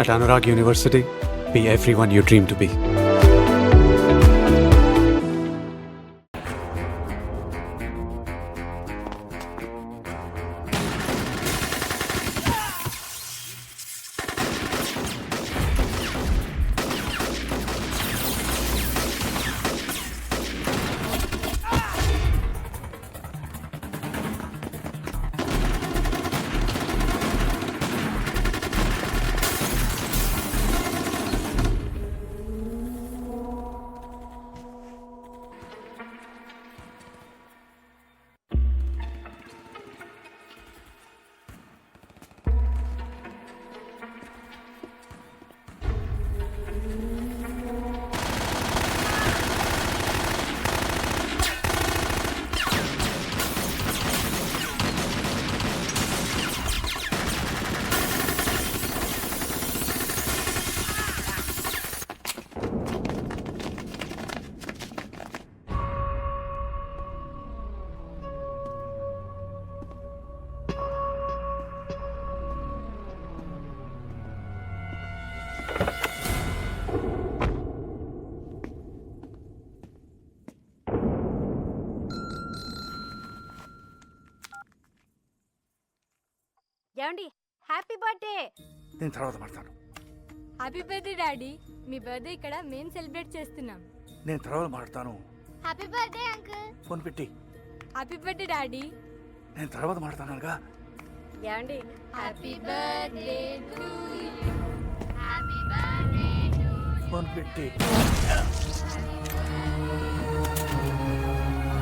At Anurag University, be everyone you dream to be. ఏమండి happy birthday. నేను తర్వాత మాట్లాడతాను. Happy birthday daddy. మీ బర్త్డే ఇక్కడ మేము సెలబ్రేట్ చేస్తున్నాం. నేను తర్వాత మాట్లాడతాను. Happy birthday uncle. ఫోన్ పెట్టి. Happy birthday daddy. నేను తర్వాత మాట్లాడతానుగా. ఏమండి happy birthday to you. Happy birthday to phone పెట్టి.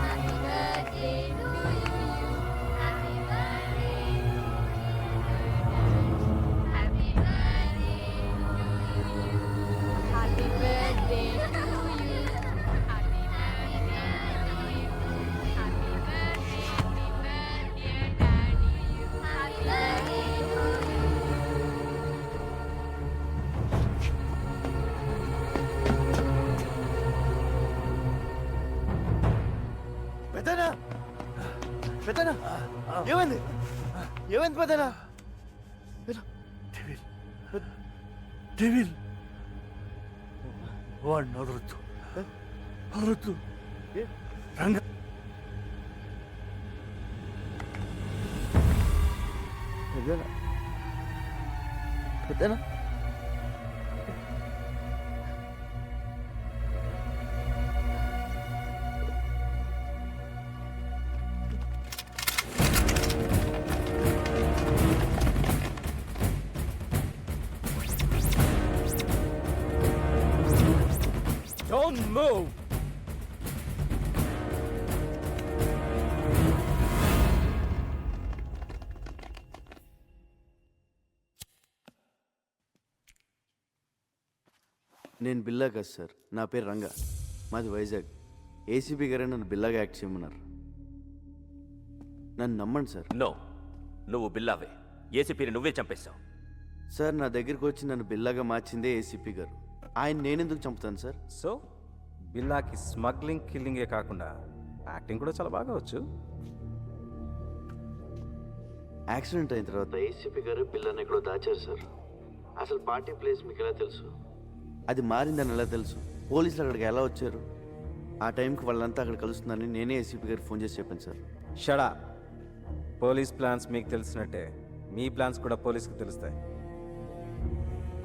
Happy birthday to you. Happy birthday happy birthday happy birthday to you. Happy birthday to you. Happy birthday dear daddy. Happy birthday to you. పెద్దనా పెద్దనా ఏమైంది ఏమైంది పెద్దనా devil devil వాడిని వదలొద్దు వదలొద్దు. రంగ పెద్దనా పెద్దనా Don't move! నేను బిల్లా కాదు సార్, నా పేరు రంగా, మాది వైజాగ్. ఏసీపీ గారే నన్ను బిల్లాగా యాక్ట్ చేయమన్నారు. నన్ను నమ్మండి సార్. నో, నువ్వు బిల్లావే. ఏసీపీని నువ్వే చంపేశావు. సార్ నా దగ్గరికి వచ్చి నన్ను బిల్లాగా మార్చిందే ఏసీపీ గారు. ఆయన నేనెందుకు చంపుతాను సార్? సో బిల్లాకి స్మగ్లింగ్ కిల్లింగే కాకుండా యాక్టింగ్ కూడా చాలా బాగా వచ్చు. యాక్సిడెంట్ అయిన తర్వాత ఏసీపీ గారు బిల్లాని ఎక్కడో దాచారు సార్. అసలు పార్టీ ప్లేస్ మీకు ఎలా తెలుసు? అది మారిందని ఎలా తెలుసు? పోలీసులు అక్కడికి ఎలా వచ్చారు? ఆ టైంకి వాళ్ళంతా అక్కడ కలుస్తుందని నేనే ఏసీపీ గారికి ఫోన్ చేసి చెప్పాను సార్. షడా. పోలీస్ ప్లాన్స్ మీకు తెలిసినట్టే మీ ప్లాన్స్ కూడా పోలీస్కి తెలుస్తాయి.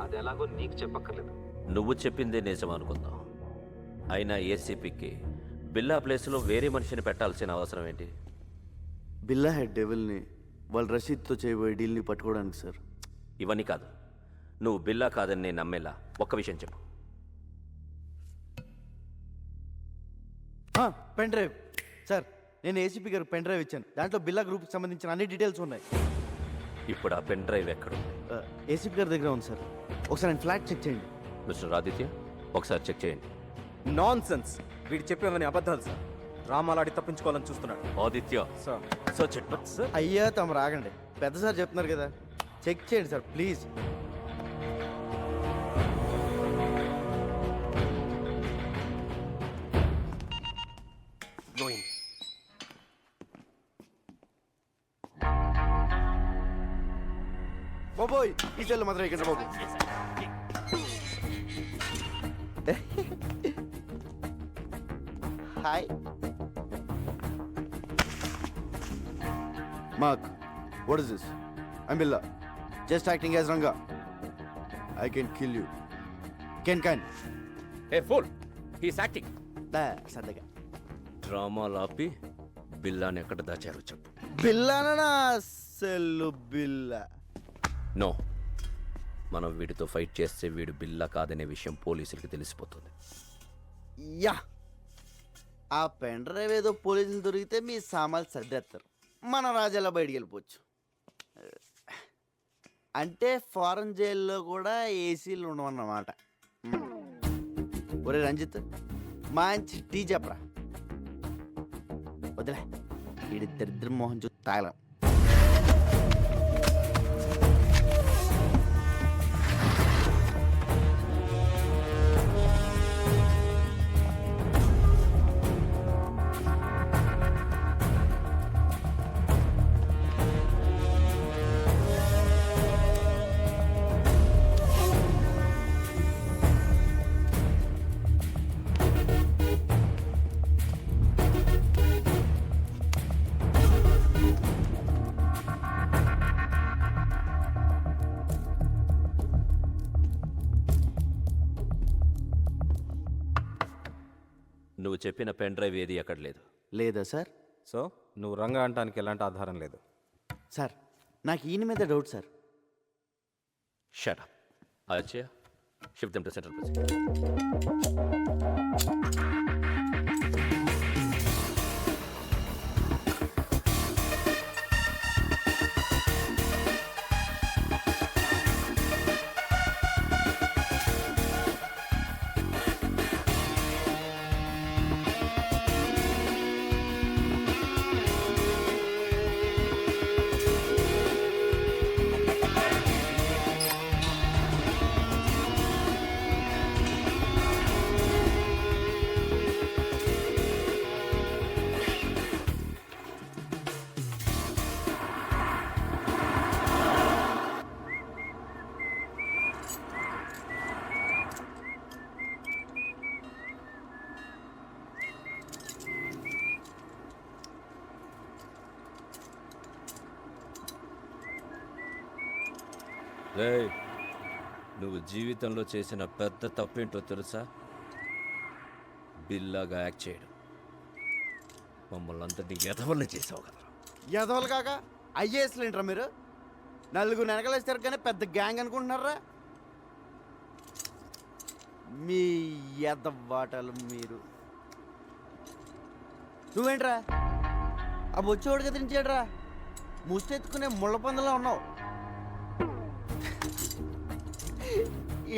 అది ఎలాగో నీకు చెప్పక్కర్లేదు. నువ్వు చెప్పిందే నిజం అనుకుందాం. అయినా ఏసీపీకి బిల్లా ప్లేస్లో వేరే మనిషిని పెట్టాల్సిన అవసరం ఏంటి? బిల్లా హెడ్ డెవిల్ని వాళ్ళ రషీద్తో చేయబోయే డీల్ని పట్టుకోవడానికి సార్. ఇవన్నీ కాదు, నువ్వు బిల్లా కాదని నేను నమ్మేలా ఒక్క విషయం చెప్పు. పెన్ డ్రైవ్ సార్, నేను ఏసీపీ గారికి పెన్ డ్రైవ్ ఇచ్చాను. దాంట్లో బిల్లా గ్రూప్కి సంబంధించిన అన్ని డీటెయిల్స్ ఉన్నాయి. ఇప్పుడు ఆ పెన్ డ్రైవ్ ఎక్కడుంది? ఏసీపీ గారి దగ్గర ఉంది సార్. ఒకసారి నేను ఫ్లాట్ చెక్ చేయండి. మిస్టర్ ఆదిత్య, ఒకసారి చెక్ చేయండి. Non sense. వీడు చెప్పేవని అబద్ధాలు సార్. డ్రామాలాడి తప్పించుకోవాలని చూస్తున్నాడు. Aditya sir search it. Sir అయ్యా తమ రాగండి, పెద్ద సార్ చెప్తున్నారు కదా, చెక్ చేయండి సార్ ప్లీజ్. బాబోయ్ ఈ సెల్ మాత్రం ఇక్కడ బాబు. Hi Mark, what is this? I'm Billa, just acting as Ranga. I can kill you. Can a fool, he's acting. సరదాగా డ్రామాలు ఆపి బిల్లాని ఎక్కడ దాచారో చెప్పు. బిల్లానా? సెల్లు బిల్లా. నో, మనం వీడితో ఫైట్ చేస్తే వీడు బిల్లా కాదనే విషయం పోలీసులకి తెలిసిపోతుంది. యా, ఆ పెన్ డ్రైవ్ ఏదో పోలీసులు దొరికితే మీ సామాన్లు సర్దేస్తారు, మన రాజాలా బయటికి వెళ్ళిపోవచ్చు. అంటే ఫారెన్ జైల్లో కూడా ఏసీలు ఉండవన్నమాట. ఒరే రంజిత్, మంచి టీ చెప్పరా. వదిలే, వీడి దరిద్ర మోహన్ చూసి తాగలం. నువ్వు చెప్పిన పెన్ డ్రైవ్ ఏది అక్కడ లేదు. లేదా సార్? సో నువ్వు రంగా అంటానికి ఎలాంటి ఆధారం లేదు. సార్, నాకు ఈయన మీద doubt sir. Shut up. Achaiah, shift them to central president. రేయ్, నువ్వు జీవితంలో చేసిన పెద్ద తప్పేంటో తెలుసా? బిల్లాగా యాక్ట్ చేయడం. మమ్మల్ని అందరినీ ఎదవల్ని చేసావు కదా. ఎదవలు కాక ఐఏఎస్లు ఏంట్రా మీరు? నలుగురు వెనకలేస్తారు కానీ పెద్ద గ్యాంగ్ అనుకుంటున్నారా? మీ ఎదవాటలు మీరు. నువ్వేంట్రా ఆ బొచ్చోడు కదిలించాడ్రా? ముష్టెత్తుకునే ముళ్ళ పందులా ఉన్నావు.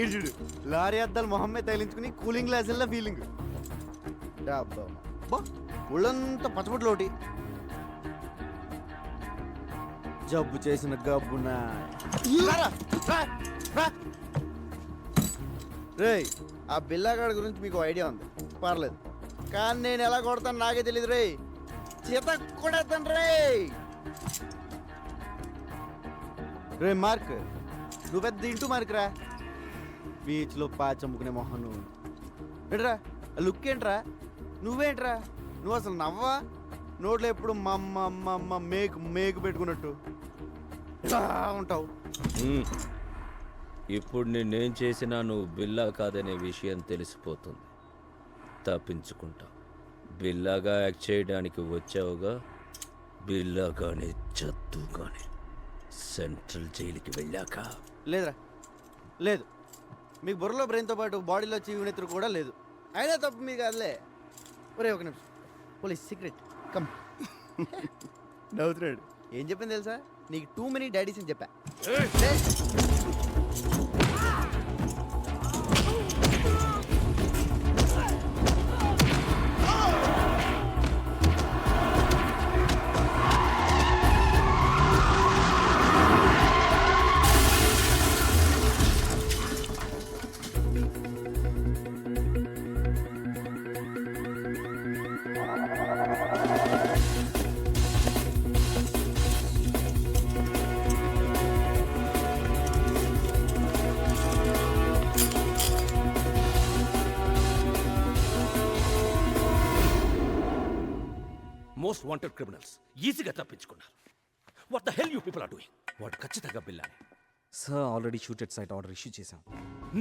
ఈడుడు లారీ అద్దాలు మొహమ్మే తగిలించుకుని కూలింగ్ గ్లాసుల్లో ఫీలింగ్. ఒళ్ళంతా పచ్చబొట్లు ఒకటి. జబ్బు చేసిన గబ్బునా. రేయ్, ఆ బిల్లాగాడి గురించి మీకు ఐడియా ఉంది, పర్లేదు. కానీ నేను ఎలా కొడతాను నాకే తెలియదు రే. చేత కొడతాను రే. రే మార్క్, నువ్వు పెద్ద ఇంటూ మార్క్ రా. బీచ్లో పాచమ్ముకునే మొహం నువ్వు. ఏంట్రా లుక్ ఏంట్రా? నువ్వేంట్రా? నువ్వు అసలు నవ్వా? నోట్లో ఎప్పుడు మమ్మ మేకు పెట్టుకున్నట్టు ఉంటావు. ఇప్పుడు నేనేం చేసినా నువ్వు బిల్లా కాదనే విషయం తెలిసిపోతుంది. తప్పించుకుంటా. బిల్లాగా యాక్ట్ చేయడానికి వచ్చావుగా, బిల్లాగానే చద్దుగానే సెంట్రల్ జైలుకి వెళ్ళాక. లేదురా, లేదు. మీకు బుర్రలో బ్రెయిన్తో పాటు బాడీలో చీవునెత్తురు కూడా లేదు. అయినా తప్పు మీకు కాదులే. ఒరే ఒక నిమిషం, పోలీస్ సీక్రెట్ కమ్. నవ్వుతున్నాడు. ఏం చెప్పింది తెలుసా? నీకు టూ మెనీ డాడీస్ అని చెప్పా. మోస్ట్ వాంటెడ్ క్రిమినల్స్ ఈజీగా తప్పించుకున్నారు. What the hell you people are doing? వాడు ఖచ్చితంగా బిల్లాని. Sir already shoot at sight order issue చేశాం.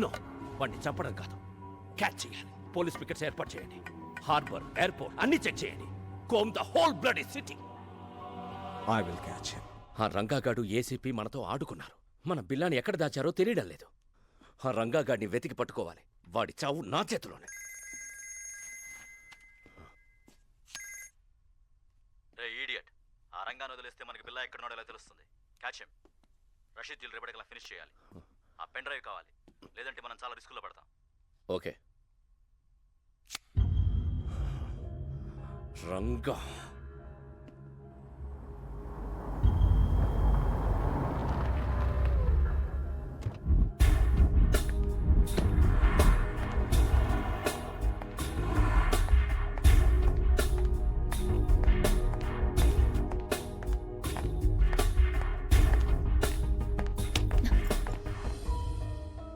నో, వాడిని చంపడం కాదు, క్యాచ్ చేయాలి. పోలీస్ పికెట్స్ ఏర్పాటు చేయండి. హార్బర్, ఎయిర్పోర్ట్ అన్ని చెక్ చేయండి. Comb the whole bloody city. I will catch him. ఆ రంగాగాడు ఏసీపీ మనతో ఆడుకున్నారు. మన బిల్లాని ఎక్కడ దాచారో తెలియడం లేదు. ఆ రంగాగాడిని వెతికి పట్టుకోవాలి. వాడి చావు నా చేతిలోనే. ఈడియట్, ఆ రంగాన్ని వదిలేస్తే మనకి బిల్లా ఎక్కడున్నాడో ఎలా తెలుస్తుంది? Catch him. రషీద్ జిల్ రేపటికల్లా ఫినిష్ చేయాలి. ఆ పెన్ డ్రైవ్ కావాలి, లేదంటే మనం చాలా రిస్కులో పడతాం. ఓకే. రంగా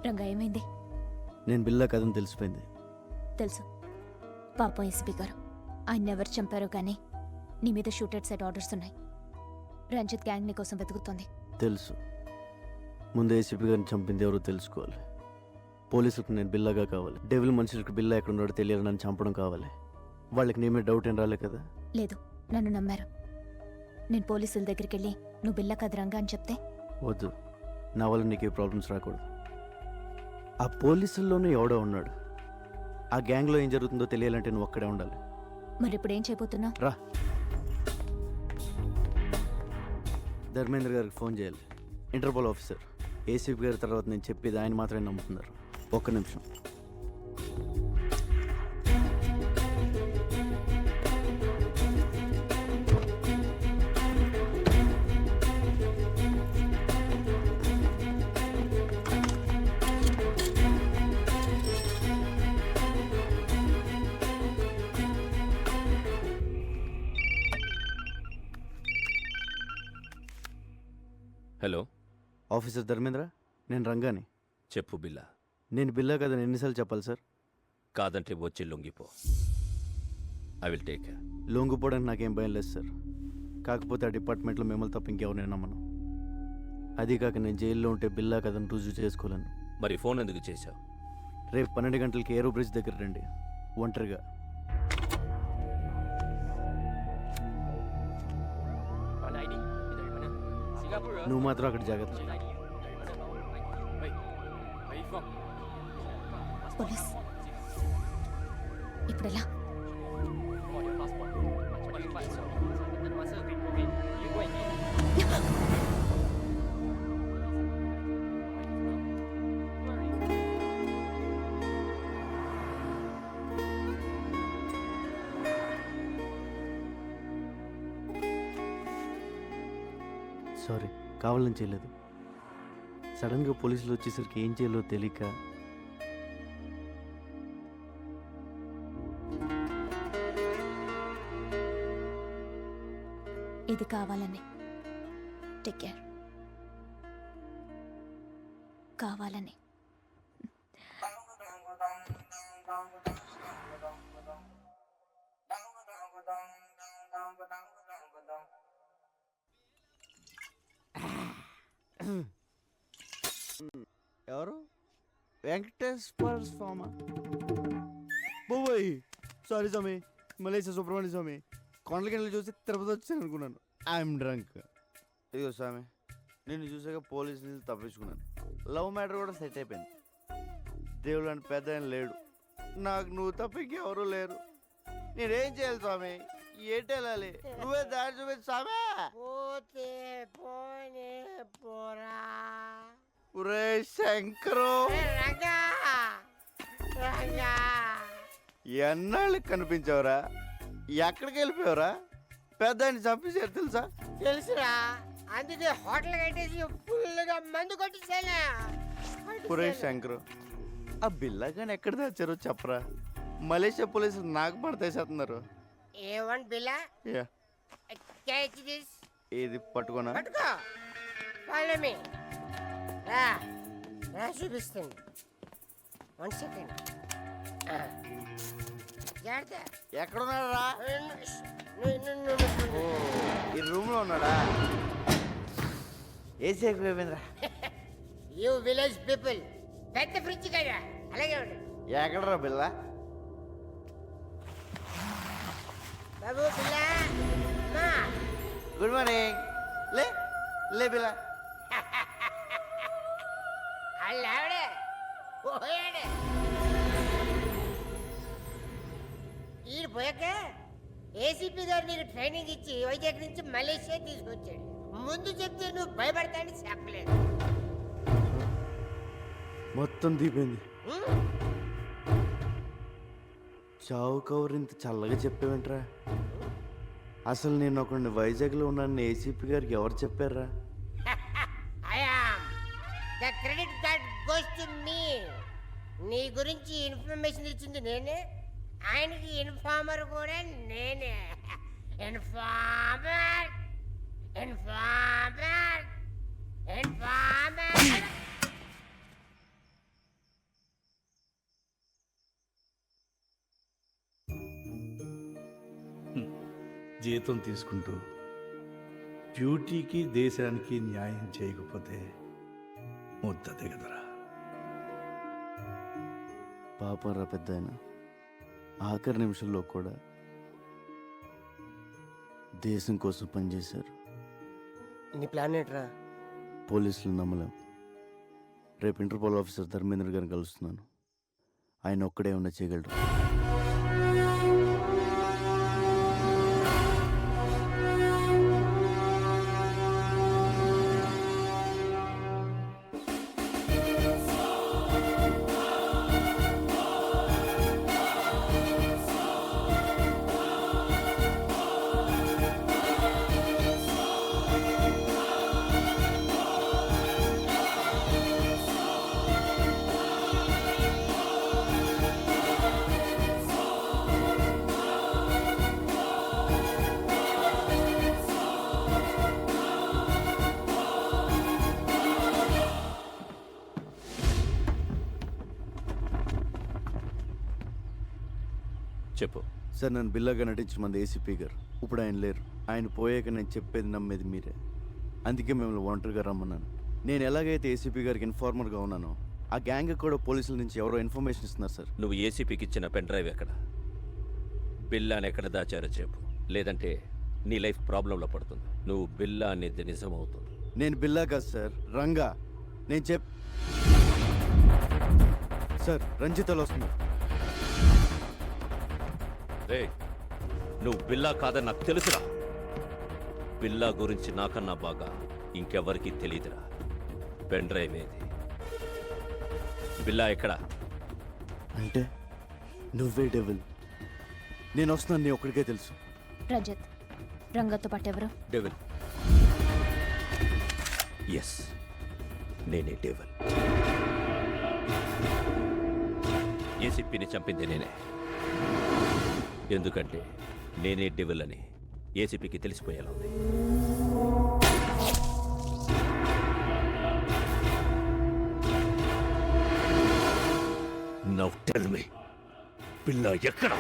రంగా ఏమైంది? నేను బిల్లా కథను తెలిసిపోయింది. తెలుసు. పాపం ఎస్పీ గారు ఆయన ఎవరు చంపారో కానీ నీ మీద షూటెడ్ సైట్ ఆర్డర్స్ ఉన్నాయి. రంజిత్ గ్యాంగ్ నీ కోసం వెతుకుతోంది. తెలుసు. ముందు ఏసీపీ గారిని చంపింది ఎవరో తెలుసుకోవాలి. పోలీసులకు నేను బిల్లాగా కావాలి. డెవిల్ మనుషులకు బిల్లా ఎక్కడ ఉన్నాడో తెలియాలి. నన్ను చంపడం కావాలి. వాళ్ళకి నీ మీద డౌట్ ఏం రాలే కదా? లేదు, నన్ను నమ్మారు. నేను పోలీసుల దగ్గరికి వెళ్ళి నువ్వు బిల్లా కథ రంగా అని చెప్తే వద్దు, నా వల్ల నీకే ప్రాబ్లమ్స్ రాకూడదు. ఆ పోలీసుల్లోనూ ఎవడో ఉన్నాడు. ఆ గ్యాంగ్లో ఏం జరుగుతుందో తెలియాలంటే నువ్వు అక్కడే ఉండాలి. మరి ఇప్పుడు ఏం చేయబోతున్నావు? రా, ధర్మేంద్ర గారికి ఫోన్ చేయాలి. Interpol officer. ఏసీపీ గారి తర్వాత నేను చెప్పేది ఆయన మాత్రమే నమ్ముతున్నారు. ఒక్క నిమిషం. హలో, ఆఫీసర్ ధర్మేంద్ర, నేను రంగాని. చెప్పు బిల్లా. నేను బిల్లా కదని ఎన్నిసార్లు చెప్పాలి సార్? కాదంటే వచ్చి లొంగిపో. I will take care. లొంగిపోవడానికి నాకేం భయం లేదు సార్. కాకపోతే ఆ డిపార్ట్మెంట్లో మిమ్మల్ని తప్ప ఇంకెవరిని నమ్మను. అది కాక నేను జైల్లో ఉంటే బిల్లా కథను రుజువు చేసుకోలేను. మరి ఫోన్ ఎందుకు చేశావు? రేపు 12 గంటలకి ఏరో బ్రిడ్జ్ దగ్గర రండి, ఒంటరిగా. నువ్వు మాత్రం అక్కడ జాగ్రత్త. పోలీస్ ఇప్పుడు ఎలా? సారీ, కావాలని చేయలేదు. సడన్గా పోలీసులు వచ్చేసరికి ఏం చేయాలో తెలియక. ఇది కావాలని. Take care. కావాలని. ఎవరు? వెంకటేశ్వర స్వామి. బాబోయ్, సారీ స్వామి. మలేషియా సుబ్రహ్మణ్య స్వామి. కొండలకి చూసి తిరుపతి వచ్చాను అనుకున్నాను. I'm drunk. ఇదిగో స్వామి, నిన్ను చూసాక పోలీసులు తప్పించుకున్నాను. లవ్ మ్యాటర్ కూడా సెట్ అయిపోయింది. దేవుడు అని పెద్ద ఆయన లేడు. నాకు నువ్వు తప్ప ఇంకెవరూ లేరు. నేనేం చేయాలి స్వామి? ఏంటి వెళ్ళాలి? నువ్వే దారి చూపించు స్వామి. ఒరే శంకరు, ఎన్నాళ్ళు కనిపించావురా? ఎక్కడికి వెళ్ళిపోయావురా? పెద్ద ఆయన చంపేశారు తెలుసా? తెలుసురా, అందుకే హోటల్ కట్టేసి ఫుల్గా మందు కొట్టేసాను. ఒరే శంకరు, ఆ బిల్లాగాని ఎక్కడ దాచారో చెప్పరా? మలేషియా పోలీసులు నాకు పడతేసేస్తున్నారు. A1 Billa? Yeah, catch this. ఇది పట్టుకోనా? పట్టుకో. Follow me. రా రా చూపిస్తుంది. 1 సెకండ్. జాగ్రత్త. ఎక్కడున్నాడు రా? నువ్వు ఈ రూమ్ లో ఉన్నాడా? ఏసీ ఎక్కువైపోయిందిరా. యూ విలేజ్ పీపుల్ పెద్ద ఫ్రిడ్జ్ కదా అలాగే ఉండు. ఎక్కడరా బిల్ల? బాబు పిల్ల అమ్మా. Good morning. లే లే బిల్ల. వాళ్ళు ఆవిడే పోయాడు. ఈయన పోయాక ఏసీపీ గారు నీకు ట్రైనింగ్ ఇచ్చి వైజాగ్ నుంచి మలేషియా తీసుకొచ్చాడు. ముందు చెప్తే నువ్వు భయపడతానని చెప్పలేదు. మొత్తం దీపోయింది. చావు కవర్ ఇంత చల్లగా చెప్పేవేంట్రా? అసలు నేను ఒకడిని వైజాగ్లో ఉన్నాను ఏసీపీ గారికి ఎవరు చెప్పారా? The credit card goes to me. నీ గురించి ఇన్ఫర్మేషన్ ఇచ్చింది నేనే, ఆయనకి ఇన్ఫార్మర్ కూడా నేనే. Informer informer informer. జీతం తీసుకుంటూ డ్యూటీకి దేశానికి న్యాయం చేయకపోతే ముద్ద దిగదురా. పాపం రా పెద్ద ఆయన. ఆఖరి నిమిషంలో కూడా దేశం కోసం పనిచేశారు. నీ ప్లాన్ ఏంట్రా? పోలీసులు నమ్మలేం. రేపు ఇంటర్పోల్ ఆఫీసర్ ధర్మేంద్ర గారిని కలుస్తున్నాను. ఆయన ఒక్కడే ఉన్న చేయగలరు. చెప్పు. సార్, నన్ను బిల్లాగా నటించిన మంది ఏసీపీ గారు. ఇప్పుడు ఆయన లేరు. ఆయన పోయాక నేను చెప్పేది నమ్మేది మీరే. అందుకే మిమ్మల్ని ఒంటరిగా రమ్మన్నాను. నేను ఎలాగైతే ఏసీపీ గారికి ఇన్ఫార్మర్గా ఉన్నానో ఆ గ్యాంగ్ కూడా పోలీసుల నుంచి ఎవరో ఇన్ఫర్మేషన్ ఇస్తున్నారు సార్. నువ్వు ఏసీపీకి ఇచ్చిన పెన్ డ్రైవ్ ఎక్కడ? బిల్లాని ఎక్కడ దాచారో చెప్పు, లేదంటే నీ లైఫ్ ప్రాబ్లంలో పడుతుంది. నువ్వు బిల్లా అనేది నిజం అవుతుంది. నేను బిల్లా కాదు సార్, రంగా. నేను సార్, రంజితలు వస్తున్నారు. రే, నువ్వు బిల్లా కాదని నాకు తెలుసురా. బిల్లా గురించి నాకన్నా బాగా ఇంకెవరికి తెలియదురా. పెన్ డ్రైవ్ ఏది? బిల్లా ఎక్కడ? అంటే నువ్వే డెవిల్. నేను వస్తున్నాను, నీ ఒక్కడికే తెలుసు. రజత్, రంగతో పాటు ఎవరు? డెవిల్. ఎస్, నేనే డెవిల్. ఏసీపీని చంపింది నేనే. ఎందుకంటే నేనే డెవిల్ అని ఏసీపీకి తెలిసిపోయేలా ఉంది. నౌ టెల్ మీ, బిల్లా ఎక్కడ?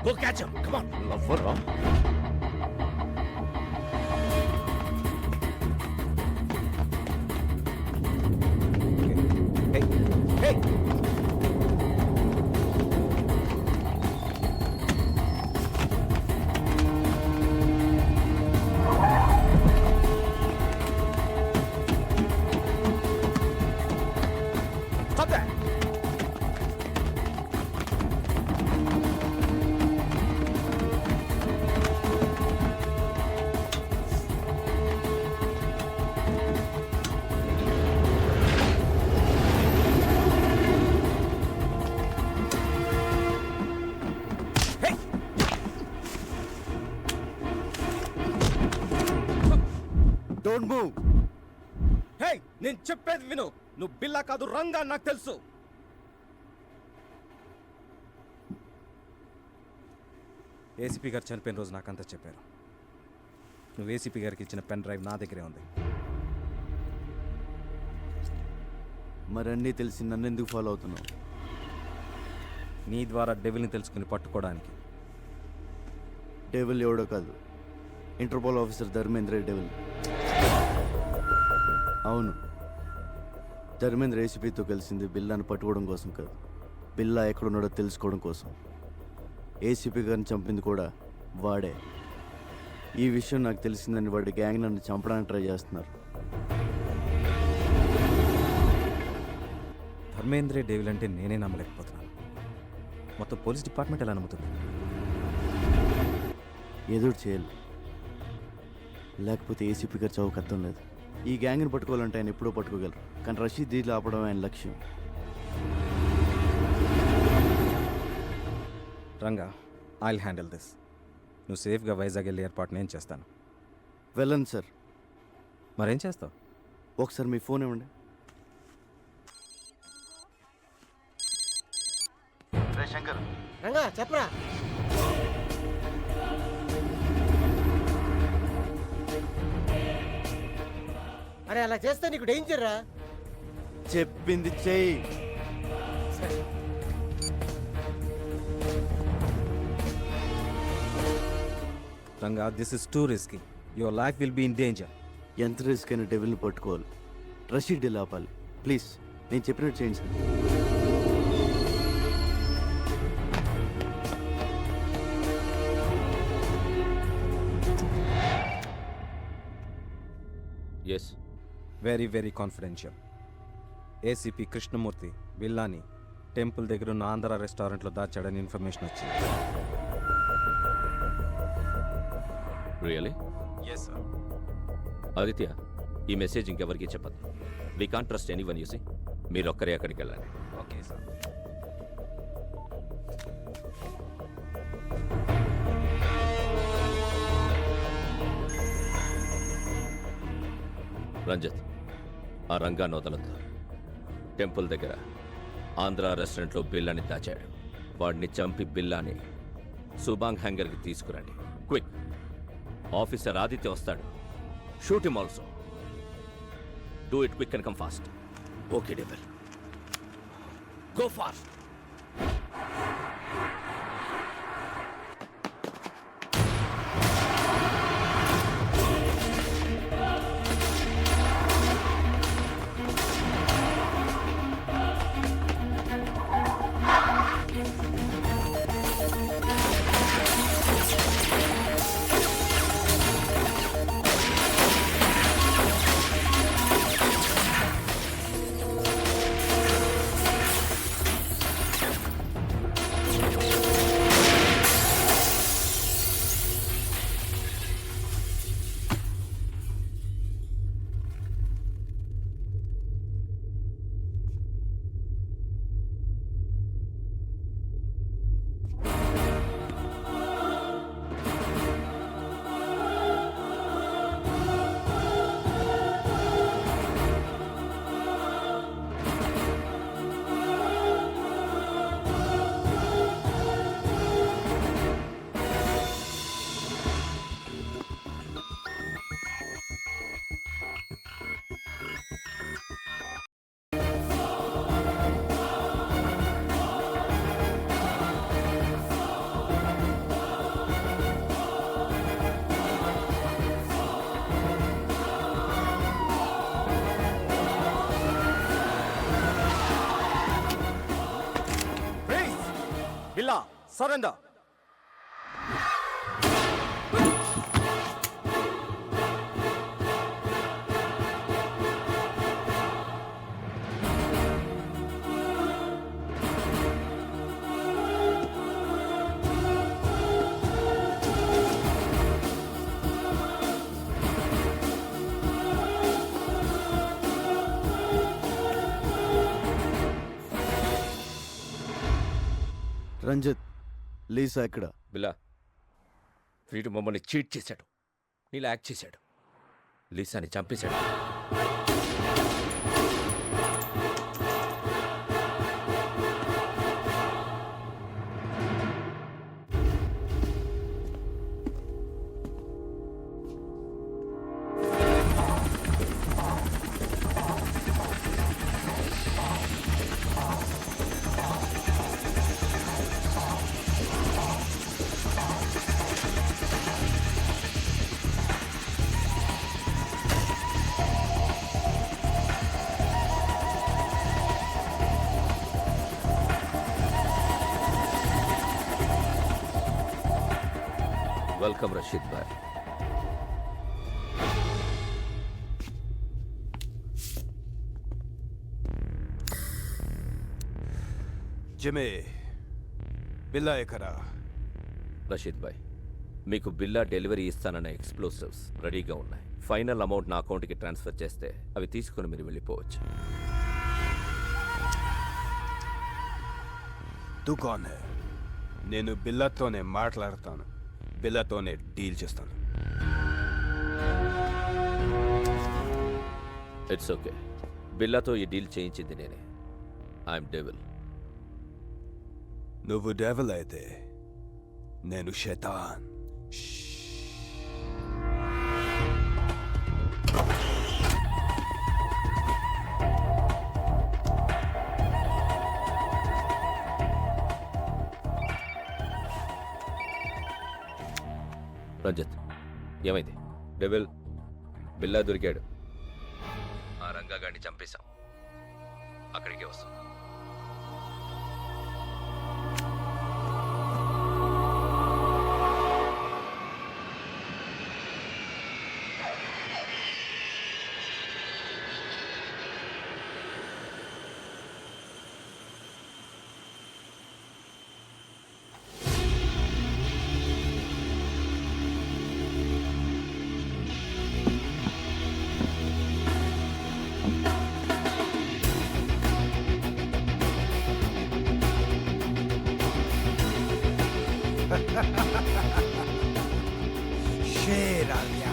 Go catch him. Come on. Lover, huh? Hey, hey. Don't move. Hey, నేను చెప్పేది విను. నువ్వు బిల్లా కాదు, రంగా నాకు తెలుసు. ఏసీపీ గారు చనిపోయిన రోజు నాకంతా చెప్పారు. నువ్వు ఏసీపీ గారికి ఇచ్చిన పెన్ డ్రైవ్ నా దగ్గరే ఉంది. మరన్నీ తెలిసి నన్ను ఎందుకు ఫాలో అవుతున్నావు? నీ ద్వారా డెవిల్ని తెలుసుకుని పట్టుకోవడానికి. డెవిల్ ఎవడో కాదు, ఇంటర్పోల్ ఆఫీసర్ ధర్మేంద్ర డెవిల్. అవును, ధర్మేంద్ర ఏసీపీతో కలిసింది బిల్లాను పట్టుకోవడం కోసం కాదు, బిల్లా ఎక్కడున్నాడో తెలుసుకోవడం కోసం. ఏసీపీ గారిని చంపింది కూడా వాడే. ఈ విషయం నాకు తెలిసిందని వాడి గ్యాంగ్ నన్ను చంపడానికి ట్రై చేస్తున్నారు. ధర్మేంద్రే డేవిల్ అంటే నేనే నమ్మలేకపోతున్నాను. మొత్తం పోలీస్ డిపార్ట్మెంట్ ఎలా నమ్ముతుంది? ఎదురు చేయాలి, లేకపోతే ఏసీపీ గారు చౌక అర్థం లేదు. ఈ గ్యాంగ్ని పట్టుకోవాలంటే ఆయన ఎప్పుడో పట్టుకోగలరు, కానీ రషీద్ దీన్ని ఆపడం ఆయన లక్ష్యం. Ranga, I'll handle this. నువ్వు సేఫ్గా వైజాగ్ వెళ్ళి ఏర్పాటు నేను చేస్తాను. వెళ్ళండి సార్. మరేం చేస్తావు? ఒకసారి మీ ఫోన్ ఇవ్వండి. శంకర్, రంగా చెప్పరా. అరే అలా చేస్తే నీకు డేంజర్ రా. చెప్పింది చెయ్యి. Ranga, this is too risky. Your life will be in danger. ఎంత రిస్క్ అయినా డెవిల్ని పట్టుకోవాలి, రషీద్ డీల్ ఆపాలి. ప్లీజ్ నేను చెప్పినట్టు చేయండి sir. Yes, very very confidential. ACP Krishnamurthy బిల్లాని టెంపుల్ దగ్గర ఉన్న ఆంధ్ర రెస్టారెంట్లో దాచాడని ఇన్ఫర్మేషన్ వచ్చింది. రియలీ? Yes sir. ఆదిత్య, ఈ మెసేజ్ ఇంకెవరికి చెప్పదు. We can't trust anyone. You see మీరు ఒక్కరే అక్కడికి వెళ్ళాలి. Okay sir. రంజిత్, ఆ రంగాన్ని వదలొద్దు. టెంపుల్ దగ్గర ఆంధ్ర రెస్టారెంట్లో బిల్లాని దాచాడు. వాడిని చంపి బిల్లాని సుబాంగ్ హ్యాంగర్కి తీసుకురండి. క్విక్. ఆఫీసర్ ఆదిత్య వస్తాడు. Shoot him also. Do it quick and come fast. Okay devil, go fast. Billa, surrender. Ranjith, Lisa ఎక్కడ? బిల్లా, వీడు మమ్మల్ని చీట్ చేశాడు, నీలా యాక్ట్ చేశాడు. లీసాని చంపేశాడు. వెల్కమ్ రషీద్ భాయ్. జిమే బిల్లా ఎకరా. రషీద్ భాయ్, మీకు బిల్లా డెలివరీ ఇస్తానన్న ఎక్స్ప్లోసివ్స్ రెడీగా ఉన్నాయి. ఫైనల్ అమౌంట్ నా అకౌంట్కి ట్రాన్స్ఫర్ చేస్తే అవి తీసుకుని మీరు వెళ్ళిపోవచ్చు. దుకాన్ హై. నేను బిల్లాతోనే మాట్లాడతాను, బిల్లాతోనే డీల్ చేస్తాను. It's okay. బిల్లాతో ఈ డీల్ చేయించింది నేనే. I'm devil. నువ్వు డెవల్ అయితే నేను శైతాన్. రంజిత్, ఏమైంది? డెవిల్ బిల్లా దొరికాడు. ఆ రంగాగాడిని చంపేశాం. అక్కడికే వస్తాం. शेर आ गया.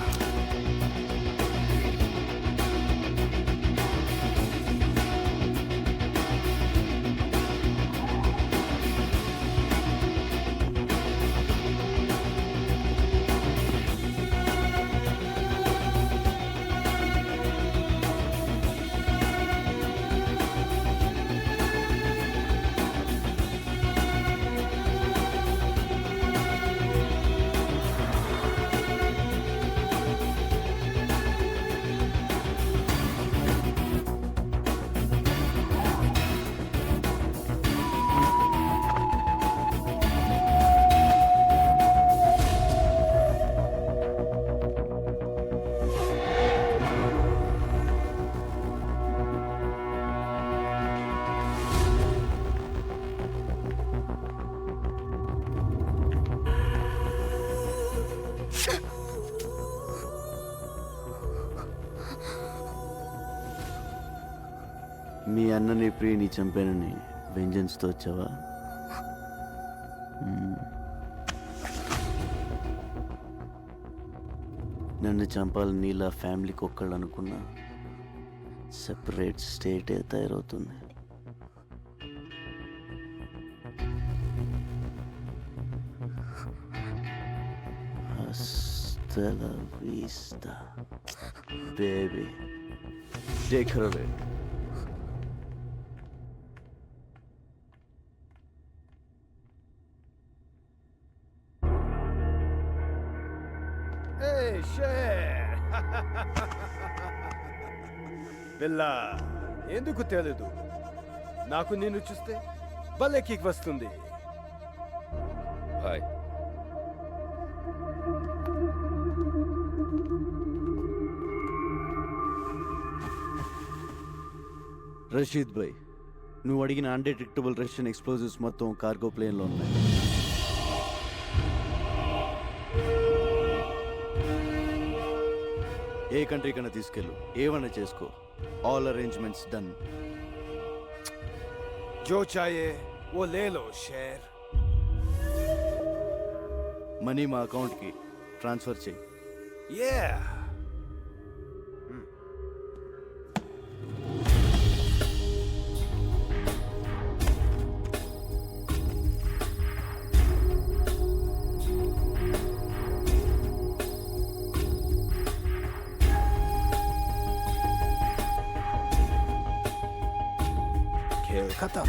మీ అన్నని ప్రియని చంపానని వెంజన్స్తో వచ్చావా? నన్ను చంపాలని నీలా ఫ్యామిలీకి ఒక్కళ్ళు అనుకున్నా సెపరేట్ స్టేటే తయారవుతుంది. Hasta la vista, baby. Take her away. Hey, share. బిల్లా, ఎందుకు తెలీదు? నాకు నిన్ను చూస్తే భలే కిక్ వస్తుంది. హాయ్. రషీద్ భాయ్, నువ్వు అడిగిన అన్డిటెక్టబుల్ రష్యన్ ఎక్స్ప్లోజివ్స్ మొత్తం కార్గో ప్లేన్లో ఉన్నాయి. ఏ కంట్రీ కన్నా తీసుకెళ్ళు, ఏమన్నా చేసుకో. All arrangements done. जो चाहिए वो ले लो शेर. మనీ మా అకౌంట్కి ట్రాన్స్ఫర్ చేయి. Yeah. खत्म.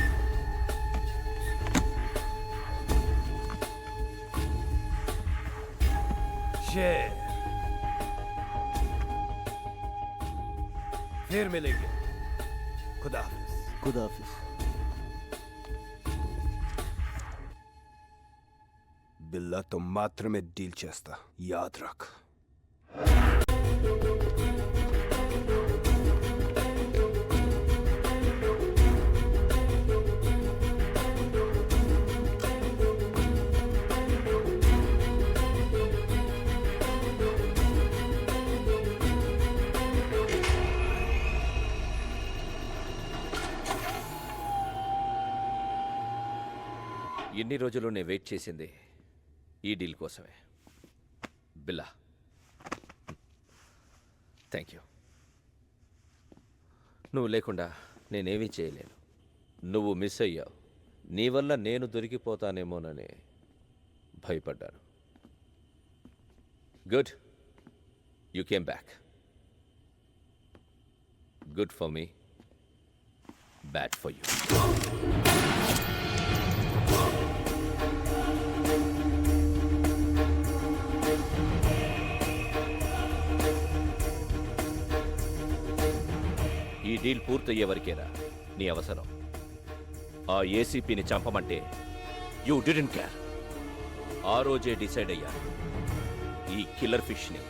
शेर. फिर मिलेंगे. खुदा हाफिज. खुदाफिज. బిల్లాతో మాత్రమే డీల్ చేస్తా, యాద్ రఖ్. ఎన్ని రోజులు నేను వెయిట్ చేసింది ఈ డీల్ కోసమే. బిల్లా, థ్యాంక్ యూ. నువ్వు లేకుండా నేనేమీ చేయలేను. నువ్వు మిస్ అయ్యావు. నీ వల్ల నేను దొరికిపోతానేమోనని భయపడ్డాను. Good, you came back. Good for me, bad for you. ఈ డీల్ పూర్తయ్యే వరకేరా నీ అవసరం. ఆ ఏసీపీని చంపమంటే యూ డిడెంట్ కేర్. ఆ రోజే డిసైడ్ అయ్యాను ఈ కిల్లర్ ఫిష్ని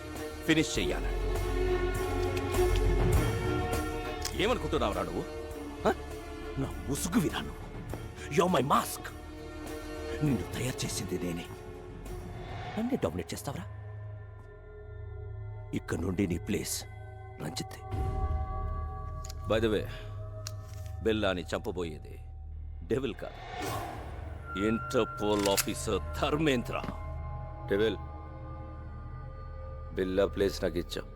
ఫినిష్ చెయ్యాలని. ఏమనుకుంటున్నావురా నువ్వు? నా ముసుగు విరా నువ్వు. Yo my mask. నిన్ను తయారు చేసింది నేనే. నన్నే డామినేట్ చేస్తావరా? ఇక్కడ నుండి నీ place Ranjith. By the way, బెల్లాని చంపబోయేది డెవిల్ కాదు, Interpol officer Dharmendra. Devil, Billa place నాకు ఇచ్చావు.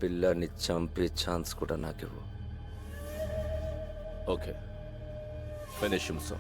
పిల్లాన్ని చంపే ఛాన్స్ కూడా నాకివ్వు. Okay, finish him so.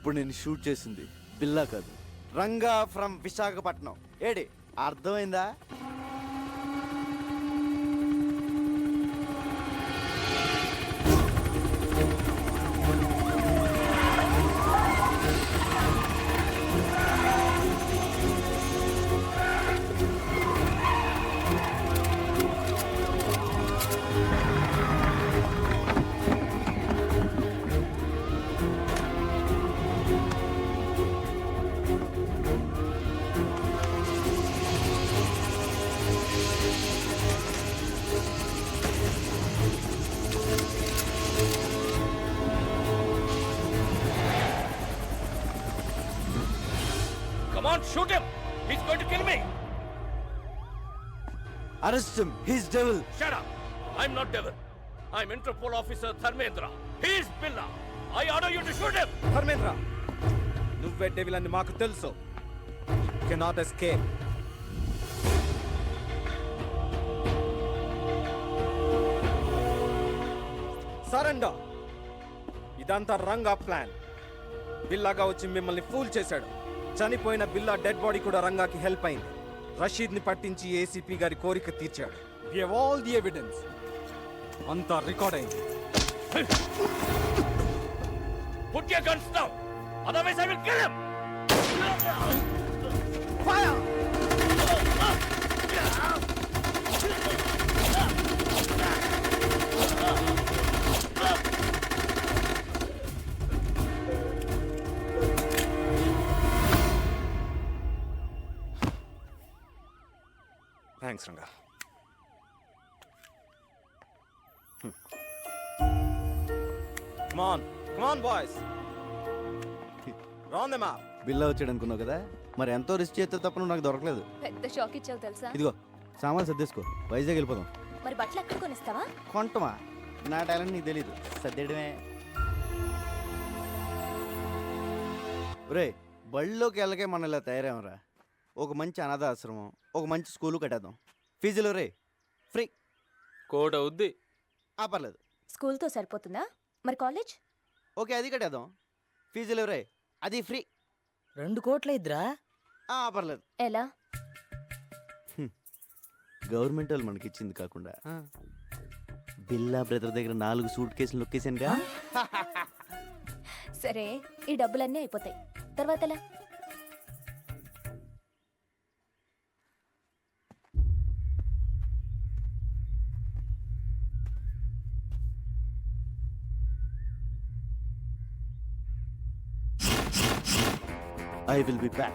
ఇప్పుడు నేను షూట్ చేసింది బిల్లా కాదు, రంగా ఫ్రమ్ విశాఖపట్నం. ఏడి అర్థమైందా? Come on, shoot him! He's going to kill me! Arrest him, he's devil. Shut up! I'm not devil. I'm Interpol officer Dharmendra. He's Billa. I order you to shoot him! Dharmendra, నువ్వే devil అని మాకు తెలుసు. Cannot escape. Surrender. ఇదంతా Ranga plan. బిల్లాగా వచ్చి మిమ్మల్ని pool చేశాడు. చనిపోయిన బిల్లా dead body కూడా రంగాకి హెల్ప్ అయింది. రషీద్ ని పట్టించి ఏసీపీ గారి కోరిక తీర్చాడు. We have all the evidence. అంతా రికార్డ్ అయింది. Put your guns down! Otherwise I will kill him! Fire! Thanks, Ranga. Come on, boys. Round them up. బిల్లా వచ్చాడు అనుకున్నావు కదా, మరి ఎంతో రిస్క్ చేస్తే తప్ప నువ్వు నాకు దొరకలేదు. పెద్ద షాక్ ఇచ్చావు తెలుసా? ఇదిగో సామాన్లు సర్దేసుకో, వైజాగ్ వెళ్ళిపోదాం. మరి బట్టలు ఎక్కడ కొనిస్తావా? కొంటమా? నా టాలెంట్ నీకు తెలీదు, సర్దేయడమే. రే, బళ్ళలోకి వెళ్ళకే మనం ఇలా తయారేమరా. ఒక మంచి అనాథ ఆశ్రమం, ఒక మంచి స్కూలు కట్టేద్దాం. ఫీజులు రే ఫ్రీ. కోట అవుద్ది. పర్లేదు. స్కూల్తో సరిపోతుందా? మరి కాలేజ్? ఓకే, అది కట్టేద్దాం. ఫీజులు రే అది ఫ్రీ. 2 కోట్ల ఇద్దరా? పర్లేదు. ఎలా? గవర్నమెంట్ వాళ్ళు మనకి ఇచ్చింది కాకుండా బిల్లా బ్రదర్ దగ్గర 4 సూట్ కేసులు నొక్కేసానుగా. సరే, ఈ డబ్బులన్నీ అయిపోతాయి, తర్వాత ఎలా? I will be back.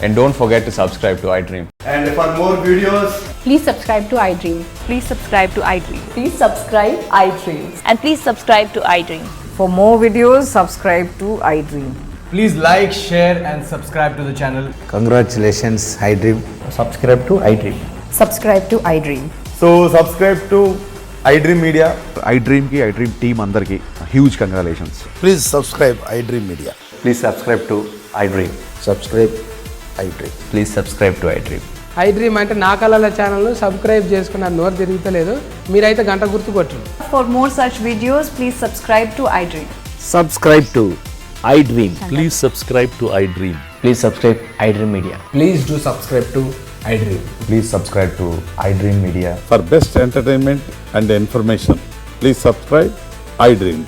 And don't forget to subscribe to iDream. And for more videos, Please subscribe to iDream. Please subscribe to iDream. Please subscribe iDream. And please subscribe to iDream. For more videos, subscribe to iDream. Please like, share, and subscribe to the channel. Congratulations, iDream. Subscribe to iDream. Subscribe to iDream. So subscribe to iDream Media. iDream ki iDream team andarki huge congratulations. Please subscribe iDream Media. Please subscribe to iDream. Subscribe iDream. Please subscribe to iDream. iDream అంటే నా కళల channel subscribe చేసుకున్న నోరు తిరుగుతలేదు, మీరైతే గంట గుర్తు కొట్టండి. For more such videos, please subscribe to iDream. Subscribe to iDream. Please subscribe to iDream. Please subscribe iDream Media. Please do subscribe to iDream. Please subscribe to iDream Media. For best entertainment and information, please subscribe iDream.